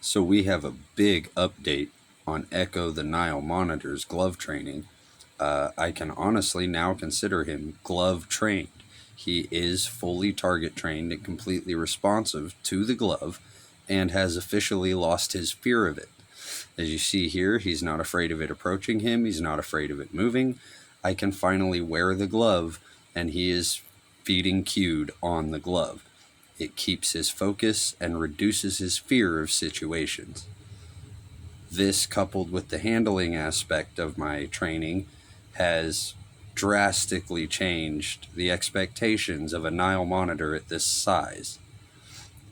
So we have a big update on Echo the Nile Monitor's glove training. I can honestly now consider him glove trained. He is fully target trained and completely responsive to the glove and has officially lost his fear of it. As you see here, he's not afraid of it approaching him. He's not afraid of it moving. I can finally wear the glove and he is feeding cued on the glove. It keeps his focus and reduces his fear of situations. This, coupled with the handling aspect of my training, has drastically changed the expectations of a Nile monitor at this size.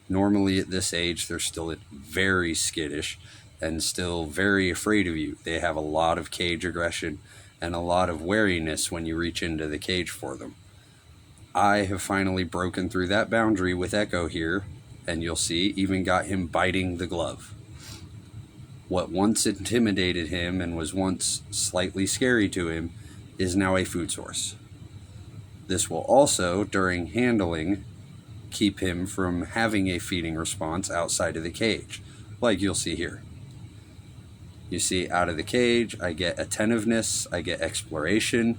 Normally at this age, they're still very skittish and still very afraid of you. They have a lot of cage aggression and a lot of wariness when you reach into the cage for them. I have finally broken through that boundary with Echo here, and you'll see, even got him biting the glove. What once intimidated him and was once slightly scary to him is now a food source. This will also, during handling, keep him from having a feeding response outside of the cage, like you'll see here. You see, out of the cage, I get attentiveness, I get exploration,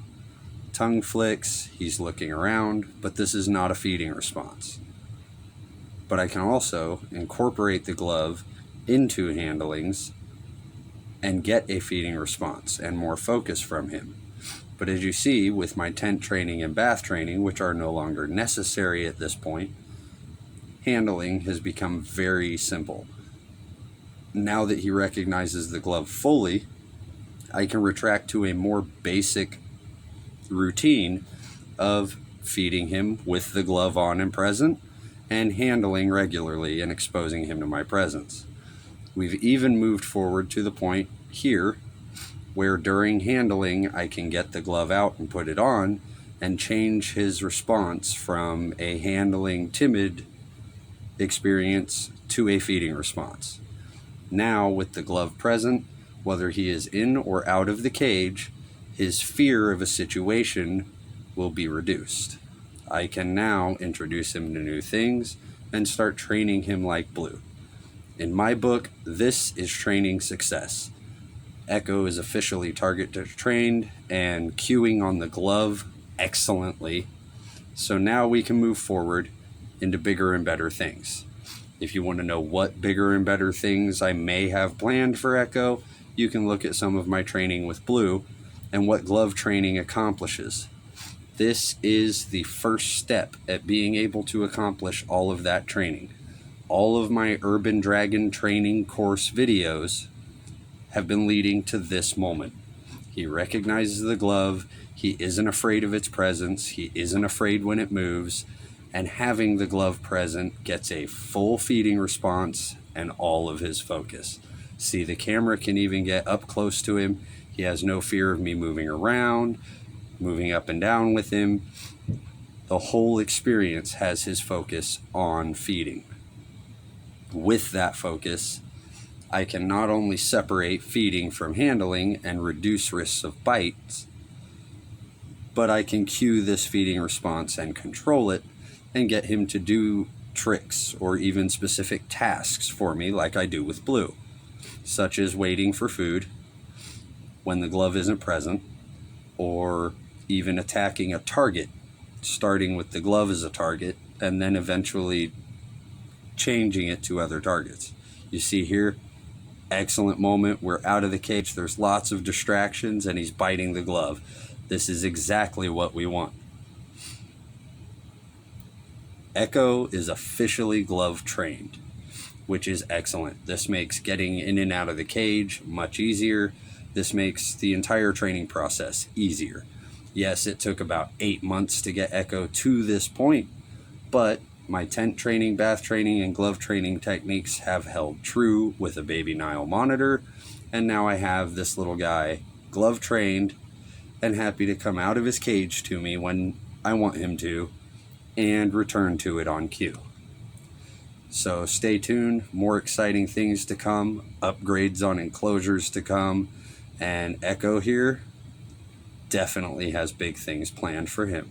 tongue flicks, he's looking around, but this is not a feeding response. But I can also incorporate the glove into handlings and get a feeding response and more focus from him. But as you see, with my tent training and bath training, which are no longer necessary at this point, handling has become very simple. Now that he recognizes the glove fully, I can retract to a more basic routine of feeding him with the glove on and present and handling regularly and exposing him to my presence. We've even moved forward to the point here where during handling I can get the glove out and put it on and change his response from a handling timid experience to a feeding response. Now with the glove present, whether he is in or out of the cage, his fear of a situation will be reduced. I can now introduce him to new things and start training him like Blue. In my book, this is training success. Echo is officially target trained and cueing on the glove excellently. So now we can move forward into bigger and better things. If you want to know what bigger and better things I may have planned for Echo, you can look at some of my training with Blue and what glove training accomplishes. This is the first step at being able to accomplish all of that training. All of my Urban Dragon training course videos have been leading to this moment. He recognizes the glove, he isn't afraid of its presence, he isn't afraid when it moves, and having the glove present gets a full feeding response and all of his focus. See, the camera can even get up close to him. He has no fear of me moving around, moving up and down with him. The whole experience has his focus on feeding. With that focus, I can not only separate feeding from handling and reduce risks of bites, but I can cue this feeding response and control it and get him to do tricks or even specific tasks for me like I do with Blue, such as waiting for food when the glove isn't present, or even attacking a target, starting with the glove as a target and then eventually changing it to other targets. You see here, excellent moment. We're out of the cage. There's lots of distractions and he's biting the glove. This is exactly what we want. Echo is officially glove trained, which is excellent. This makes getting in and out of the cage much easier. This makes the entire training process easier. Yes, it took about 8 months to get Echo to this point, but my tent training, bath training, and glove training techniques have held true with a baby Nile monitor, and now I have this little guy glove trained and happy to come out of his cage to me when I want him to and return to it on cue. So stay tuned, more exciting things to come, upgrades on enclosures to come, and Echo here definitely has big things planned for him.